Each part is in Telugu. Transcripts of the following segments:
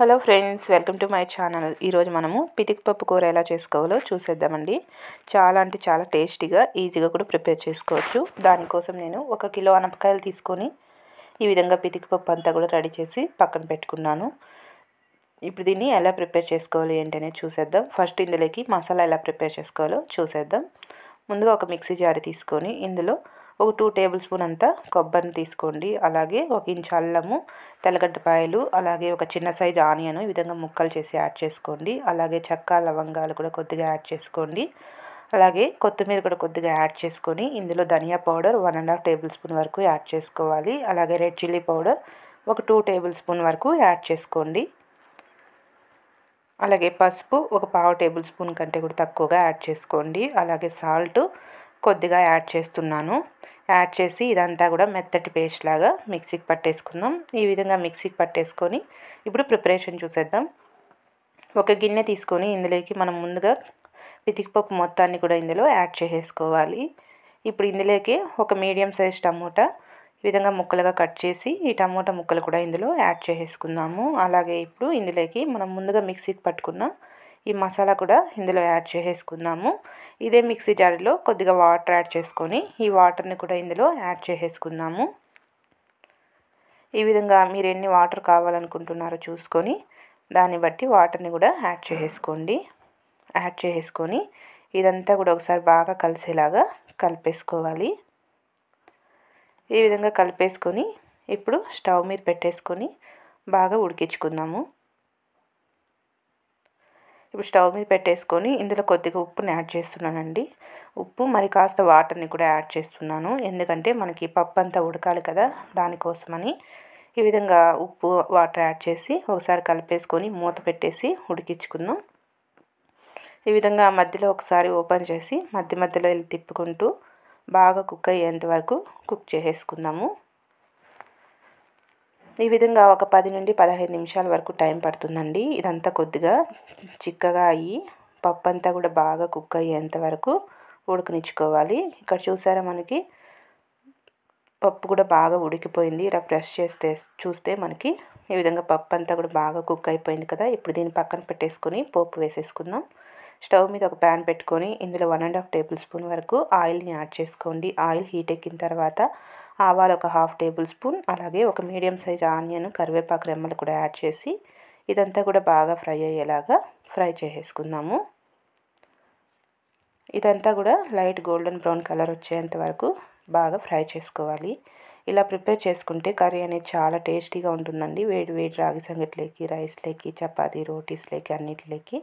Hello friends, welcome to my channel. ఈరోజు మనము పితికి పప్పు కూర ఎలా చేసుకోవాలో చూసేద్దామండి. చాలా అంటే చాలా టేస్టీగా ఈజీగా కూడా ప్రిపేర్ చేసుకోవచ్చు. దానికోసం నేను 1 కిలో అనపకాయలు తీసుకొని ఈ విధంగా పితికి పప్పు అంతా కూడా రెడీ చేసి పక్కన పెట్టుకున్నాను. ఇప్పుడు దీన్ని ఎలా ప్రిపేర్ చేసుకోవాలి ఏంటనేది చూసేద్దాం. ఫస్ట్ ఇందులోకి మసాలా ఎలా ప్రిపేర్ చేసుకోవాలో చూసేద్దాం. ముందుగా ఒక మిక్సీ జార్ తీసుకొని ఇందులో ఒక 2 టేబుల్ స్పూన్ అంతా కొబ్బరిని తీసుకోండి. అలాగే 1 ఇంచు అల్లము, తెల్లగడ్డపాయలు, అలాగే ఒక చిన్న సైజు ఆనియన్ ఈ విధంగా ముక్కలు చేసి యాడ్ చేసుకోండి. అలాగే చెక్క, లవంగాలు కూడా కొద్దిగా యాడ్ చేసుకోండి. అలాగే కొత్తిమీర కూడా కొద్దిగా యాడ్ చేసుకొని ఇందులో ధనియా పౌడర్ 1.5 టేబుల్ స్పూన్ వరకు యాడ్ చేసుకోవాలి. అలాగే రెడ్ చిల్లీ పౌడర్ ఒక 2 టేబుల్ స్పూన్ వరకు యాడ్ చేసుకోండి. అలాగే పసుపు ఒక 1/2 టేబుల్ స్పూన్ కంటే కూడా తక్కువగా యాడ్ చేసుకోండి. అలాగే సాల్ట్ కొద్దిగా యాడ్ చేస్తున్నాను. యాడ్ చేసి ఇదంతా కూడా మెత్తటి పేస్ట్ లాగా మిక్సీకి పట్టేసుకుందాం. ఈ విధంగా మిక్సీకి పట్టేసుకొని ఇప్పుడు ప్రిపరేషన్ చూసేద్దాం. ఒక గిన్నె తీసుకొని ఇందులోకి మనం ముందుగా పితికిపప్పు మొత్తాన్ని కూడా ఇందులో యాడ్ చేసేసుకోవాలి. ఇప్పుడు ఇందులోకి ఒక మీడియం సైజ్ టమోటా ఈ విధంగా ముక్కలుగా కట్ చేసి ఈ టమోటా ముక్కలు కూడా ఇందులో యాడ్ చేసేసుకుందాము. అలాగే ఇప్పుడు ఇందులోకి మనం ముందుగా మిక్సీకి పట్టుకున్న ఈ మసాలా కూడా ఇందులో యాడ్ చేసేసుకుందాము. ఇదే మిక్సీ జార్లో కొద్దిగా వాటర్ యాడ్ చేసుకొని ఈ వాటర్ని కూడా ఇందులో యాడ్ చేసేసుకుందాము. ఈ విధంగా మీరు ఎన్ని వాటర్ కావాలనుకుంటున్నారో చూసుకొని దాన్ని బట్టి వాటర్ని కూడా యాడ్ చేసేసుకోండి. యాడ్ చేసేసుకొని ఇదంతా కూడా ఒకసారి బాగా కలిసేలాగా కలిపేసుకోవాలి. ఈ విధంగా కలిపేసుకొని ఇప్పుడు స్టవ్ మీద పెట్టేసుకొని బాగా ఉడికించుకుందాము. ఇప్పుడు స్టవ్ మీద పెట్టేసుకొని ఇందులో కొద్దిగా ఉప్పుని యాడ్ చేస్తున్నానండి. ఉప్పు మరి కాస్త వాటర్ని కూడా యాడ్ చేస్తున్నాను. ఎందుకంటే మనకి పప్పు అంతా ఉడకాలి కదా, దానికోసమని ఈ విధంగా ఉప్పు వాటర్ యాడ్ చేసి ఒకసారి కలిపేసుకొని మూత పెట్టేసి ఉడికించుకుందాం. ఈ విధంగా మధ్యలో ఒకసారి ఓపెన్ చేసి మధ్య మధ్యలో తిప్పుకుంటూ బాగా కుక్ అయ్యేంత వరకు కుక్ చేసేసుకుందాము. ఈ విధంగా ఒక 10 నుండి 15 నిమిషాల వరకు టైం పడుతుందండి. ఇదంతా కొద్దిగా చిక్కగా అయ్యి పప్పు అంతా కూడా బాగా కుక్ అయ్యేంత వరకు ఉడకనిచ్చుకోవాలి. ఇక్కడ చూసారా, మనకి పప్పు కూడా బాగా ఉడికిపోయింది. ఇలా ప్రెస్ చేస్తే చూస్తే మనకి ఈ విధంగా పప్పు అంతా కూడా బాగా కుక్ అయిపోయింది కదా. ఇప్పుడు దీన్ని పక్కన పెట్టేసుకొని పోపు వేసేసుకుందాం. స్టవ్ మీద ఒక ప్యాన్ పెట్టుకొని ఇందులో 1.5 టేబుల్ స్పూన్ వరకు ఆయిల్ని యాడ్ చేసుకోండి. ఆయిల్ హీట్ ఎక్కిన తర్వాత ఆవాలు ఒక 1/2 టేబుల్ స్పూన్, అలాగే ఒక మీడియం సైజ్ ఆనియన్, కరివేపాకు రెమ్మలు కూడా యాడ్ చేసి ఇదంతా కూడా బాగా ఫ్రై అయ్యేలాగా ఫ్రై చేసేసుకుందాము. ఇదంతా కూడా లైట్ గోల్డెన్ బ్రౌన్ కలర్ వచ్చేంత వరకు బాగా ఫ్రై చేసుకోవాలి. ఇలా ప్రిపేర్ చేసుకుంటే కర్రీ అనేది చాలా టేస్టీగా ఉంటుందండి. వేడి వేడి రాగి సంగటిలోకి, రైస్లోకి, చపాతీ, రోటీస్లోకి అన్నిటిలోకి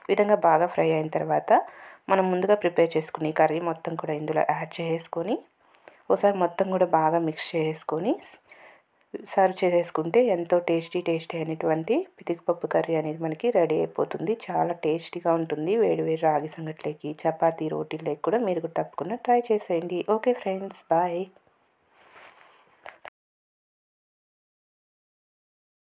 ఈ విధంగా బాగా ఫ్రై అయిన తర్వాత మనం ముందుగా ప్రిపేర్ చేసుకుని కర్రీ మొత్తం కూడా ఇందులో యాడ్ చేసుకొని ఒకసారి మొత్తం కూడా బాగా మిక్స్ చేసుకొని సర్వ్ చేసేసుకుంటే ఎంతో టేస్టీ అయినటువంటి పితికిపప్పు కర్రీ అనేది మనకి రెడీ అయిపోతుంది. చాలా టేస్టీగా ఉంటుంది. వేడి వేడి రాగి సంగటిలోకి, చపాతీ, రోటీలోకి కూడా మీరు కూడా తప్పకుండా ట్రై చేసేయండి. Okay friends, bye.